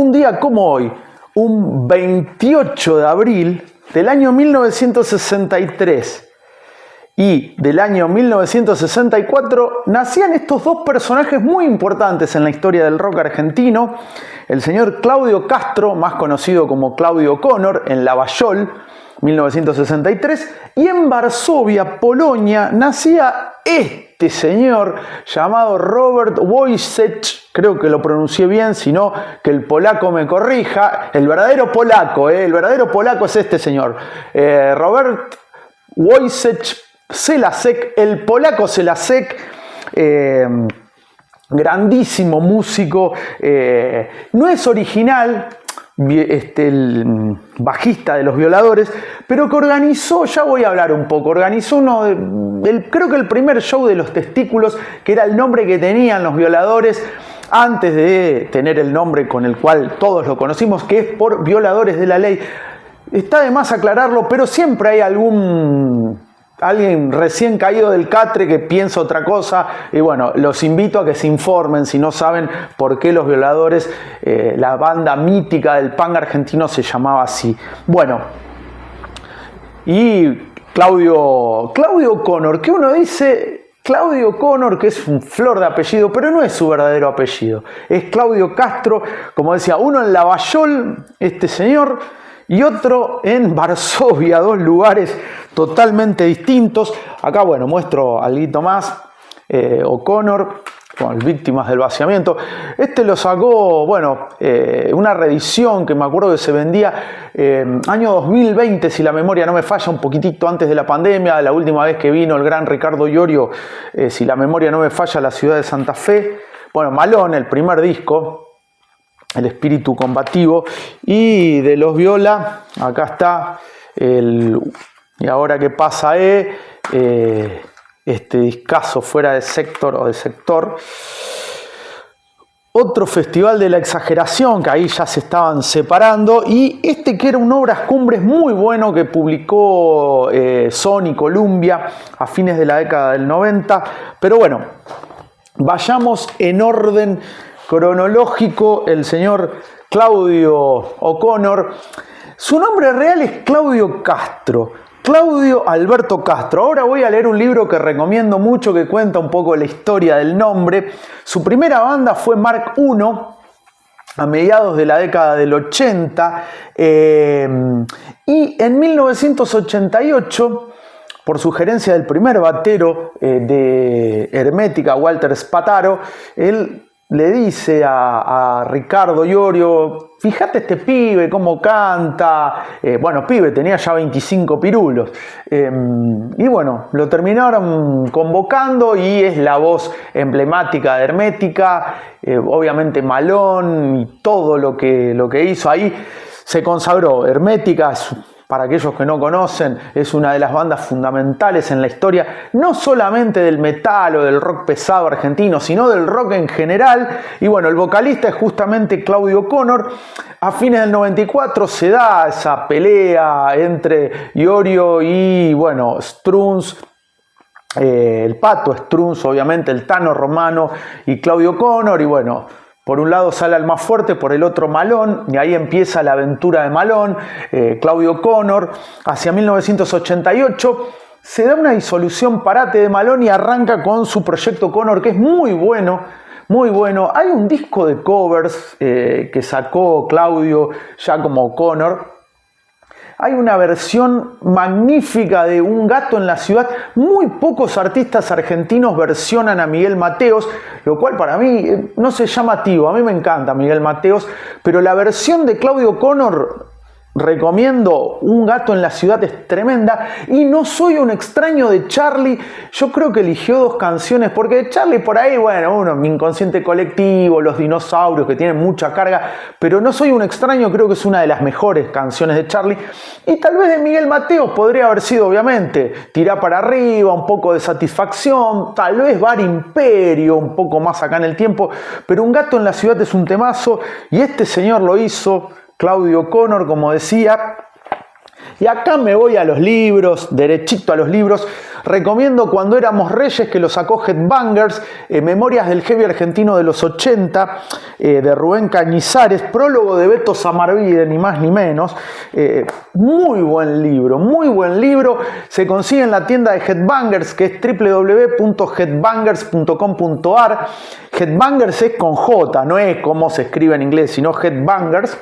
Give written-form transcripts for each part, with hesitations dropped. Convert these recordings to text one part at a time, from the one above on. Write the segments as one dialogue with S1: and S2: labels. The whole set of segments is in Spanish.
S1: un día como hoy, un 28 de abril del año 1963 y del año 1964, nacían estos dos personajes muy importantes en la historia del rock argentino. El señor Claudio Castro, más conocido como Claudio Connor, en Lavallol, 1963, y en Varsovia, Polonia, nacía este señor llamado Robert Wojciech, creo que lo pronuncié bien, si no que el polaco me corrija, el verdadero polaco es este señor, Robert Wojciech Selasek, el polaco Selasek, grandísimo músico, no es original, el bajista de Los Violadores, pero que organizó, ya voy a hablar un poco, organizó creo que el primer show de Los Testículos, que era el nombre que tenían Los Violadores antes de tener el nombre con el cual todos lo conocimos, que es por Violadores de la Ley. Está de más aclararlo, pero siempre hay alguien recién caído del catre que piensa otra cosa, y bueno, los invito a que se informen si no saben por qué Los Violadores, la banda mítica del punk argentino, se llamaba así. Bueno, y Claudio Connor, que uno dice Claudio Connor, que es un flor de apellido, pero no es su verdadero apellido, es Claudio Castro, como decía, uno en Lavallol, este señor, y otro en Varsovia, dos lugares totalmente distintos. Acá, bueno, muestro algo más. O'Connor, con Víctimas del Vaciamiento. Este lo sacó, bueno, una reedición que me acuerdo que se vendía año 2020, si la memoria no me falla, un poquitito antes de la pandemia, la última vez que vino el gran Ricardo Iorio, si la memoria no me falla, a la ciudad de Santa Fe. Bueno, Malón, el primer disco, El Espíritu Combativo, y de Los Viola, acá está Y ahora qué pasa, este discazo Fuera de Sector o de Sector. Otro festival de la exageración, que ahí ya se estaban separando, y este que era un Obras Cumbres muy bueno que publicó Sony Columbia a fines de la década del 90. Pero bueno, vayamos en orden cronológico. El señor Claudio O'Connor, su nombre real es Claudio Castro, Claudio Alberto Castro. Ahora voy a leer un libro que recomiendo mucho, que cuenta un poco la historia del nombre. Su primera banda fue Mark I a mediados de la década del 80, y en 1988, por sugerencia del primer batero de Hermética, Walter Spataro, él le dice a Ricardo Iorio: fíjate este pibe cómo canta. Bueno, pibe, tenía ya 25 pirulos. Y bueno, lo terminaron convocando y es la voz emblemática de Hermética. Obviamente Malón y todo lo que hizo ahí. Se consagró. Hermética, para aquellos que no conocen, es una de las bandas fundamentales en la historia, no solamente del metal o del rock pesado argentino, sino del rock en general. Y bueno, el vocalista es justamente Claudio Connor. A fines del 94 se da esa pelea entre Iorio y, bueno, Strunz, el Pato Strunz, obviamente, el Tano Romano y Claudio Connor. Y bueno, por un lado sale el más fuerte, por el otro Malón, y ahí empieza la aventura de Malón, Claudio Connor. Hacia 1988 se da una disolución parate de Malón y arranca con su proyecto Connor, que es muy bueno, muy bueno. Hay un disco de covers que sacó Claudio ya como Connor. Hay una versión magnífica de Un gato en la ciudad. Muy pocos artistas argentinos versionan a Miguel Mateos, lo cual para mí no sé, llamativo. A mí me encanta Miguel Mateos, pero la versión de Claudio Connor, recomiendo, Un gato en la ciudad, es tremenda. Y No soy un extraño de Charlie, yo creo que eligió dos canciones, porque Charlie por ahí, bueno, uno, mi inconsciente colectivo, Los dinosaurios, que tienen mucha carga, pero No soy un extraño creo que es una de las mejores canciones de Charlie. Y tal vez de Miguel Mateos podría haber sido, obviamente, Tirá para arriba, un poco de Satisfacción, tal vez Bar Imperio, un poco más acá en el tiempo, pero Un gato en la ciudad es un temazo, y este señor lo hizo, Claudio Connor, como decía. Y acá me voy a los libros, derechito a los libros. Recomiendo Cuando éramos reyes, que lo sacó Headbangers, Memorias del Heavy Argentino de los 80, de Rubén Cañizares, prólogo de Beto Samarvide, ni más ni menos. Muy buen libro, muy buen libro. Se consigue en la tienda de Headbangers, que es www.headbangers.com.ar. Headbangers es con J, no es como se escribe en inglés, sino Headbangers.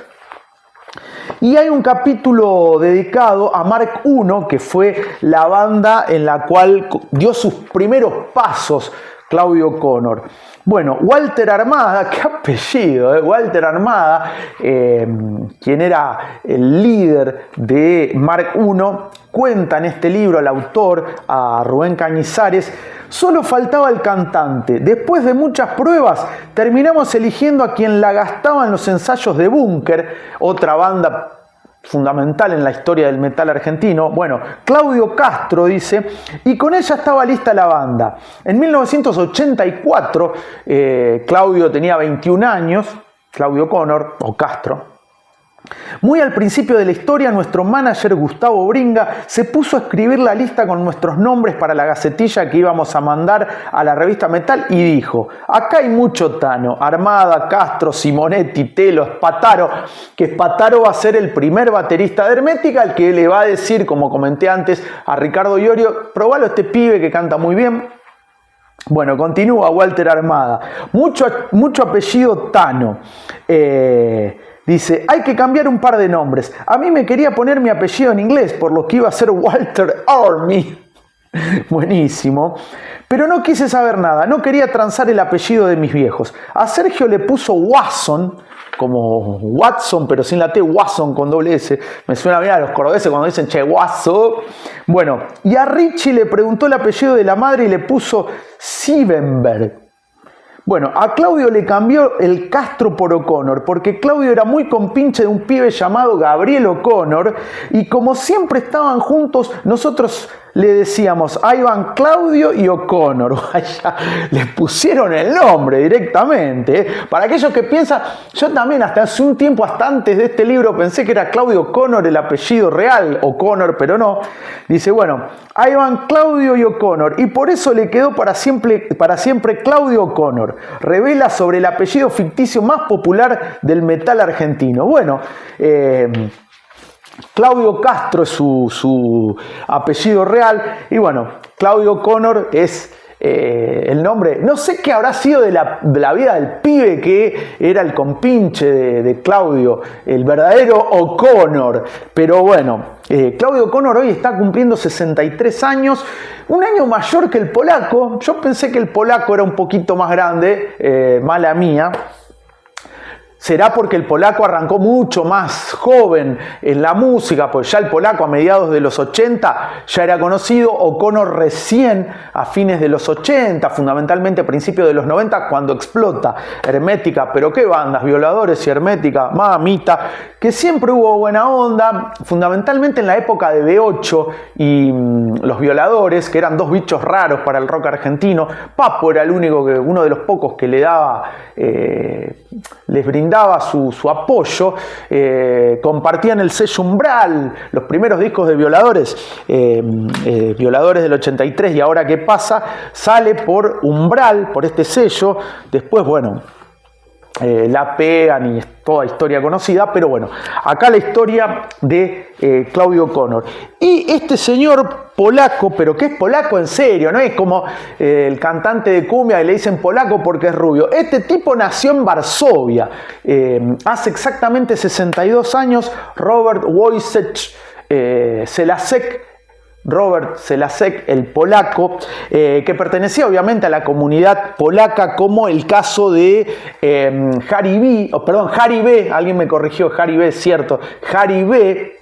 S1: Y hay un capítulo dedicado a Mark I, que fue la banda en la cual dio sus primeros pasos Claudio Connor. Bueno, Walter Armada, qué apellido, Walter Armada, quien era el líder de Mark I, cuenta en este libro, el autor, a Rubén Cañizares: solo faltaba el cantante. Después de muchas pruebas, terminamos eligiendo a quien la gastaba en los ensayos de Búnker, otra banda fundamental en la historia del metal argentino. Bueno, Claudio Castro, dice, y con ella estaba lista la banda. En 1984, Claudio tenía 21 años, Claudio Connor, o Castro. Muy al principio de la historia, nuestro manager Gustavo Bringa se puso a escribir la lista con nuestros nombres para la gacetilla que íbamos a mandar a la revista Metal y dijo: acá hay mucho Tano, Armada, Castro, Simonetti, Telo, Spataro, que Spataro va a ser el primer baterista de Hermética, el que le va a decir, como comenté antes, a Ricardo Iorio: probalo a este pibe que canta muy bien. Bueno, continúa Walter Armada. Mucho apellido Tano. Dice: hay que cambiar un par de nombres. A mí me quería poner mi apellido en inglés, por lo que iba a ser Walter Army. Buenísimo. Pero no quise saber nada, no quería transar el apellido de mis viejos. A Sergio le puso Watson, como Watson, pero sin la T, Watson con doble S. Me suena bien a los cordobeses cuando dicen che, Watson. Bueno, y a Richie le preguntó el apellido de la madre y le puso Siebenberg. Bueno, a Claudio le cambió el Castro por O'Connor, porque Claudio era muy compinche de un pibe llamado Gabriel O'Connor, y como siempre estaban juntos, nosotros le decíamos: ahí van Claudio y O'Connor. Vaya, les pusieron el nombre directamente. Para aquellos que piensan, yo también hasta hace un tiempo, hasta antes de este libro, pensé que era Claudio O'Connor el apellido real, O'Connor, pero no. Dice: bueno, ahí van Claudio y O'Connor, y por eso le quedó para siempre Claudio O'Connor. Revela sobre el apellido ficticio más popular del metal argentino. Bueno, Claudio Castro es su apellido real, y bueno, Claudio Connor es el nombre. No sé qué habrá sido de la vida del pibe que era el compinche de Claudio, el verdadero O'Connor, pero bueno, Claudio O'Connor hoy está cumpliendo 63 años, un año mayor que el polaco. Yo pensé que el polaco era un poquito más grande, mala mía. Será porque el polaco arrancó mucho más joven en la música, pues ya el polaco a mediados de los 80 ya era conocido, O'Connor recién a fines de los 80, fundamentalmente a principios de los 90, cuando explota Hermética. Pero qué bandas, Violadores y Hermética, mamita, que siempre hubo buena onda, fundamentalmente en la época de B8 y los Violadores, que eran dos bichos raros para el rock argentino. Papo era el único, uno de los pocos que le daba, les brindaba su apoyo. Compartían el sello Umbral, los primeros discos de Violadores, Violadores del 83 y Ahora qué pasa, sale por Umbral, por este sello. Después, bueno, la pegan y es toda historia conocida, pero bueno, acá la historia de Claudio O'Connor. Y este señor polaco, pero que es polaco en serio, no es como el cantante de cumbia y le dicen polaco porque es rubio. Este tipo nació en Varsovia, hace exactamente 62 años, Robert Wojciech Robert Selasek, el polaco, que pertenecía obviamente a la comunidad polaca, como el caso de Harry B, alguien me corrigió, Harry B, cierto, Harry B,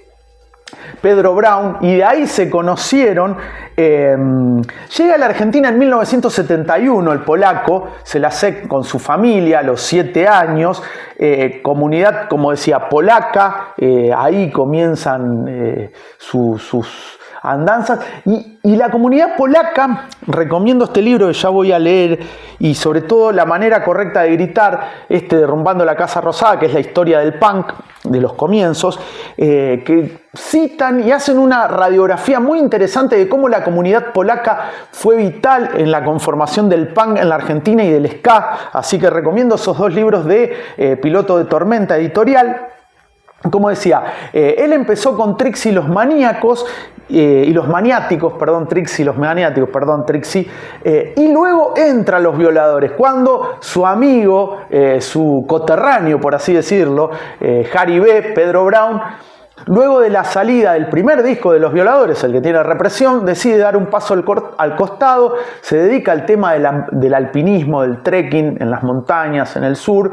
S1: Pedro Brown, y de ahí se conocieron. Llega a la Argentina en 1971 el polaco Selasek con su familia a los 7 años, comunidad, como decía, polaca, ahí comienzan sus andanzas, y la comunidad polaca, recomiendo este libro que ya voy a leer, y sobre todo la manera correcta de gritar, Derrumbando la Casa Rosada, que es la historia del punk, de los comienzos, que citan y hacen una radiografía muy interesante de cómo la comunidad polaca fue vital en la conformación del punk en la Argentina y del ska. Así que recomiendo esos dos libros de Piloto de Tormenta Editorial. Como decía, él empezó con Trixie y los Maníacos, Trixie, y luego entra Los Violadores, cuando su amigo, su coterráneo, por así decirlo, Harry B., Pedro Brown, luego de la salida del primer disco de Los Violadores, el que tiene Represión, decide dar un paso al costado, se dedica al tema del alpinismo, del trekking en las montañas, en el sur,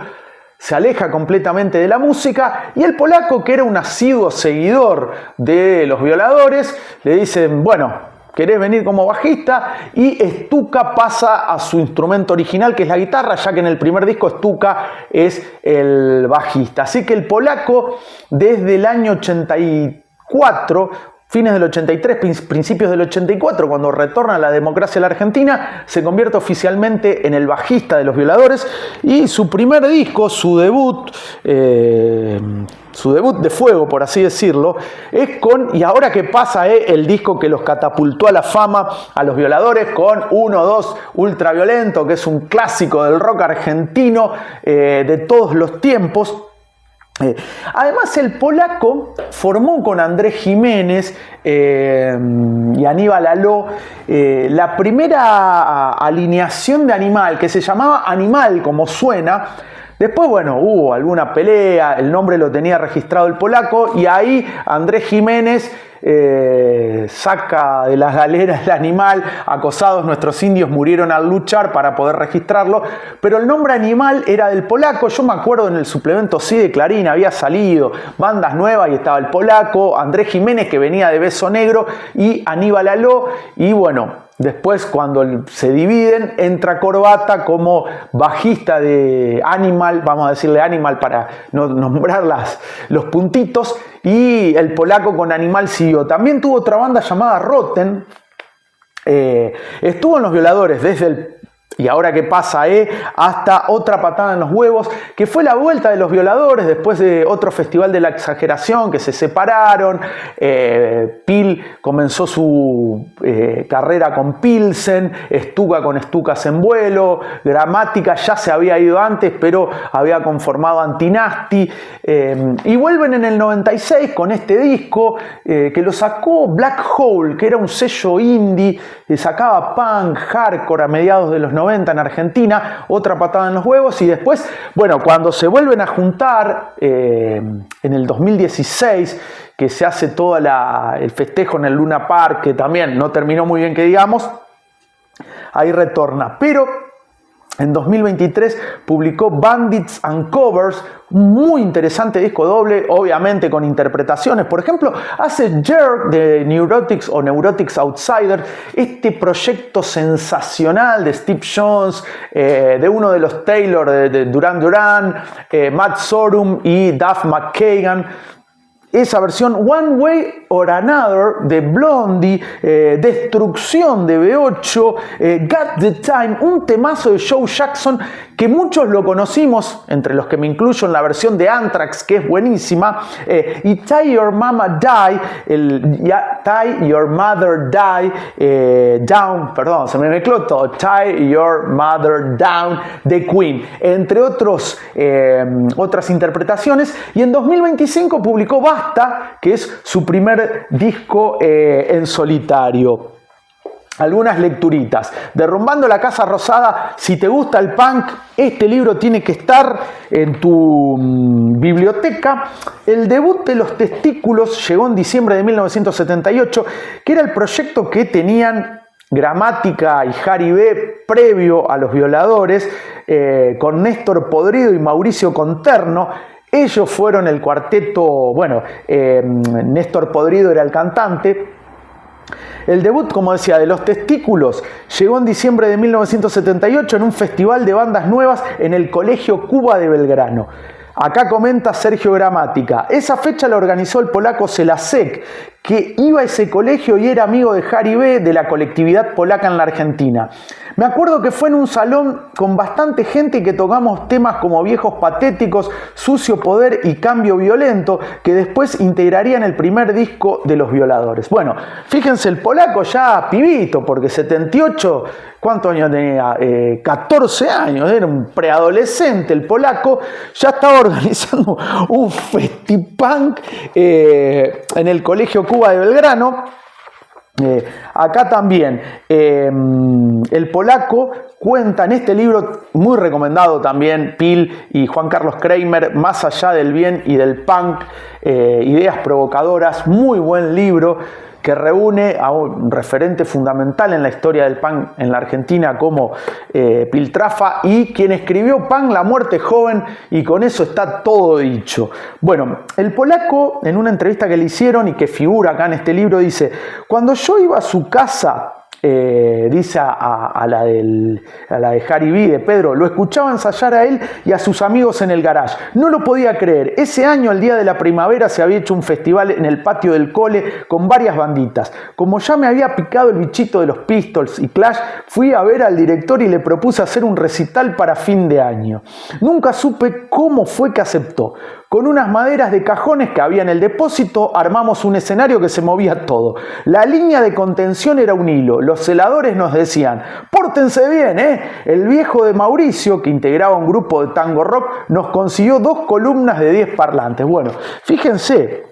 S1: se aleja completamente de la música, y el polaco, que era un asiduo seguidor de Los Violadores, le dicen, bueno, ¿querés venir como bajista? Y Stuka pasa a su instrumento original, que es la guitarra, ya que en el primer disco Stuka es el bajista. Así que el polaco, desde el año 84, fines del 83, principios del 84, cuando retorna la democracia a la Argentina, se convierte oficialmente en el bajista de Los Violadores, y su primer disco, su debut de fuego, por así decirlo, es con Y Ahora Qué Pasa, el disco que los catapultó a la fama a Los Violadores, con 1-2 Ultraviolento, que es un clásico del rock argentino de todos los tiempos. Además, el polaco formó con Andrés Jiménez y Aníbal Aló la primera alineación de Animal, que se llamaba Animal, como suena. Después, bueno, hubo alguna pelea, el nombre lo tenía registrado el polaco, y ahí Andrés Jiménez saca de las galeras el Animal. Acosados nuestros indios murieron al luchar, para poder registrarlo, pero el nombre Animal era del polaco. Yo me acuerdo, en el suplemento Sí de Clarín había salido Bandas Nuevas y estaba el polaco, Andrés Jiménez, que venía de Beso Negro, y Aníbal Aló. Y bueno, después, cuando se dividen, entra Corbata como bajista de Animal, vamos a decirle Animal para no nombrar los puntitos, y el polaco con Animal siguió. También tuvo otra banda llamada Rotten. Estuvo en Los Violadores desde el Y Ahora Qué Pasa, hasta Otra Patada en los Huevos, que fue la vuelta de Los Violadores después de otro Festival de la Exageración, que se separaron. Pil comenzó su carrera con Pilsen, Stuka con Stukas en Vuelo, Gramática ya se había ido antes, pero había conformado Antinasti, y vuelven en el 96 con este disco que lo sacó Black Hole, que era un sello indie, sacaba punk, hardcore a mediados de los 90 en Argentina. Otra Patada en los Huevos. Y después, bueno, cuando se vuelven a juntar en el 2016, que se hace todo el festejo en el Luna Park, que también no terminó muy bien, que digamos, ahí retorna. Pero en 2023 publicó Bandits and Covers, un muy interesante disco doble, obviamente con interpretaciones. Por ejemplo, hace Jerk de Neurotics o Neurotics Outsider, este proyecto sensacional de Steve Jones, de uno de los Taylor, de Duran Duran, Matt Sorum y Duff McKagan. Esa versión One Way or Another de Blondie, Destrucción de B8, Got the Time, un temazo de Joe Jackson que muchos lo conocimos, entre los que me incluyo, en la versión de Anthrax, que es buenísima, y Tie Your Mama Die, Tie Your Mother Die, Down, perdón, se me mezcló todo, Tie Your Mother Down de Queen, entre otras interpretaciones. Y en 2025 publicó Basta, que es su primer disco en solitario. Algunas lecturitas. Derrumbando la Casa Rosada. Si te gusta el punk, este libro tiene que estar en tu biblioteca. El debut de Los Testículos llegó en diciembre de 1978, que era el proyecto que tenían Gramática y Harry B. previo a Los Violadores, con Néstor Podrido y Mauricio Conterno. Ellos fueron el cuarteto, bueno, Néstor Podrido era el cantante. El debut, como decía, de Los Testículos llegó en diciembre de 1978 en un festival de bandas nuevas en el Colegio Cuba de Belgrano. Acá comenta Sergio Gramática. Esa fecha la organizó el polaco Selasek, que iba a ese colegio y era amigo de Harry B., de la colectividad polaca en la Argentina. Me acuerdo que fue en un salón con bastante gente y que tocamos temas como Viejos Patéticos, Sucio Poder y Cambio Violento, que después integrarían el primer disco de Los Violadores. Bueno, fíjense, el polaco ya pibito, porque 78, ¿cuántos años tenía? 14 años, era un preadolescente el polaco, ya estaba organizando un festipunk en el Colegio Cuba de Belgrano. Acá también el polaco cuenta en este libro, muy recomendado también, Pil y Juan Carlos Kramer, Más allá del bien y del punk, ideas provocadoras, muy buen libro que reúne a un referente fundamental en la historia del punk en la Argentina como Piltrafa, y quien escribió Punk, la muerte joven, y con eso está todo dicho. Bueno, el polaco, en una entrevista que le hicieron y que figura acá en este libro, dice: cuando yo iba a su casa, dice a la de Harry B., de Pedro, lo escuchaba ensayar a él y a sus amigos en el garage. No lo podía creer. Ese año, el día de la primavera, se había hecho un festival en el patio del cole con varias banditas. Como ya me había picado el bichito de los Pistols y Clash, fui a ver al director y le propuse hacer un recital para fin de año. Nunca supe cómo fue que aceptó. Con unas maderas de cajones que había en el depósito, armamos un escenario que se movía todo. La línea de contención era un hilo. Los celadores nos decían: pórtense bien, ¿eh? El viejo de Mauricio, que integraba un grupo de tango rock, nos consiguió 2 columnas de 10 parlantes. Bueno, fíjense,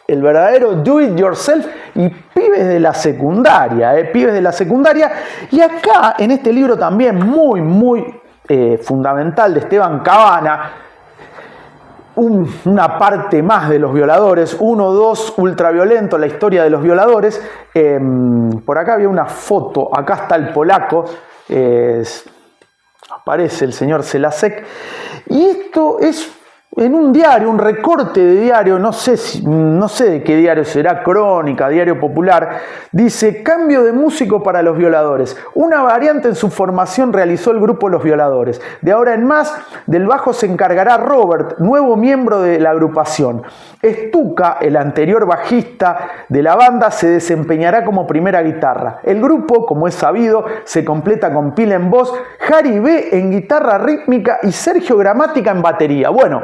S1: el verdadero do it yourself y pibes de la secundaria, pibes de la secundaria. Y acá, en este libro también muy fundamental de Esteban Cabana, una parte más de Los Violadores, 1, 2, ultraviolento, la historia de Los Violadores. Por acá había una foto, acá está el polaco, aparece el señor Selasek, y esto es en un diario, un recorte de diario, no sé de qué diario será, Crónica, Diario Popular. Dice: cambio de músico para Los Violadores. Una variante en su formación realizó el grupo Los Violadores. De ahora en más, del bajo se encargará Robert, nuevo miembro de la agrupación. Stuka, el anterior bajista de la banda, se desempeñará como primera guitarra. El grupo, como es sabido, se completa con Pil en voz, Harry B. en guitarra rítmica y Sergio Gramática en batería. Bueno,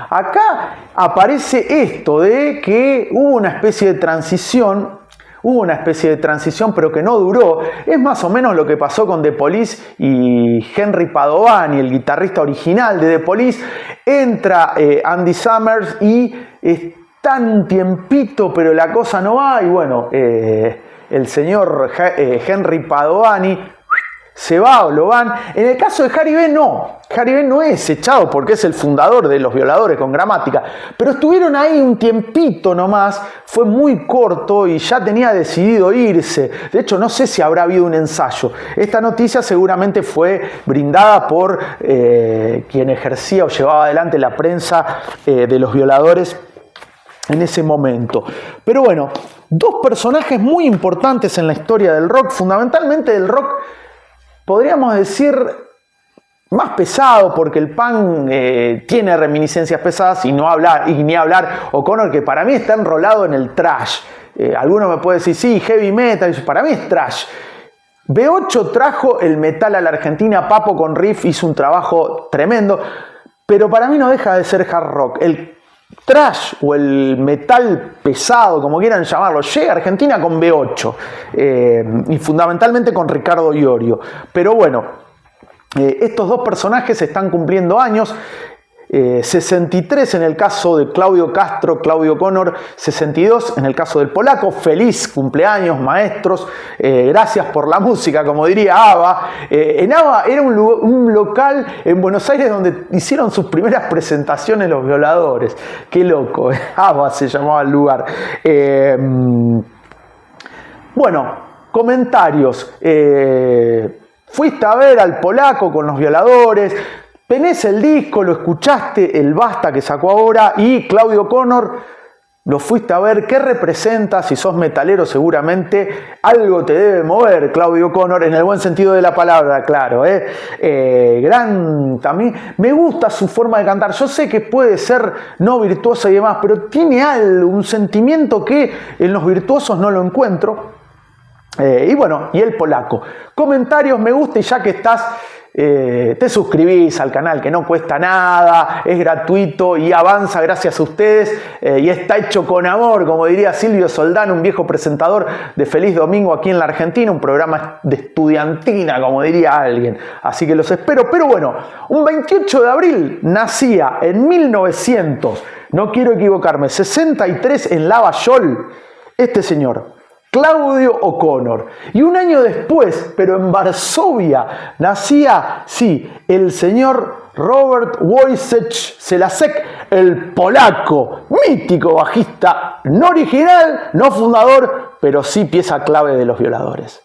S1: acá aparece esto de que hubo una especie de transición, pero que no duró. Es más o menos lo que pasó con The Police y Henry Padovani, el guitarrista original de The Police. Entra Andy Summers y están un tiempito, pero la cosa no va. Y bueno, el señor Henry Padovani se va o lo van. En el caso de Harry B., no. Harry B. no es echado porque es el fundador de Los Violadores con Gramática. Pero estuvieron ahí un tiempito nomás. Fue muy corto y ya tenía decidido irse. De hecho, no sé si habrá habido un ensayo. Esta noticia seguramente fue brindada por quien ejercía o llevaba adelante la prensa de Los Violadores en ese momento. Pero bueno, 2 personajes muy importantes en la historia del rock, fundamentalmente del rock, podríamos decir, más pesado, porque el punk tiene reminiscencias pesadas, y ni hablar O'Connor, que para mí está enrolado en el thrash. Alguno me puede decir: sí, heavy metal, para mí es thrash. B8 trajo el metal a la Argentina, Papo con Riff hizo un trabajo tremendo, pero para mí no deja de ser hard rock. El thrash o el metal pesado, como quieran llamarlo, llega a Argentina con B8 y fundamentalmente con Ricardo Iorio. Pero bueno, estos 2 personajes están cumpliendo años. 63 en el caso de Claudio Castro, Claudio O'Connor, 62 en el caso del polaco. Feliz cumpleaños, maestros, gracias por la música, como diría ABBA. En ABBA era un local en Buenos Aires donde hicieron sus primeras presentaciones Los Violadores. Qué loco, ABBA se llamaba el lugar. Bueno, comentarios. Fuiste a ver al polaco con Los Violadores, tenés el disco, lo escuchaste, el Basta que sacó ahora, y Claudio O'Connor lo fuiste a ver, ¿qué representa? Si sos metalero seguramente algo te debe mover, Claudio O'Connor, en el buen sentido de la palabra, claro. Gran también, me gusta su forma de cantar, yo sé que puede ser no virtuosa y demás, pero tiene algo, un sentimiento que en los virtuosos no lo encuentro. Y bueno, y el polaco. Comentarios, me gusta, y ya que estás, te suscribís al canal, que no cuesta nada, es gratuito y avanza gracias a ustedes, y está hecho con amor, como diría Silvio Soldán, un viejo presentador de Feliz Domingo aquí en la Argentina, un programa de estudiantina, como diría alguien. Así que los espero. Pero bueno, un 28 de abril nacía en 1900, no quiero equivocarme, 63 en Lavallol, este señor, Claudio O'Connor. Y un año después, pero en Varsovia, nacía, sí, el señor Robert Wojciech Selasek, el polaco, mítico bajista, no original, no fundador, pero sí pieza clave de Los Violadores.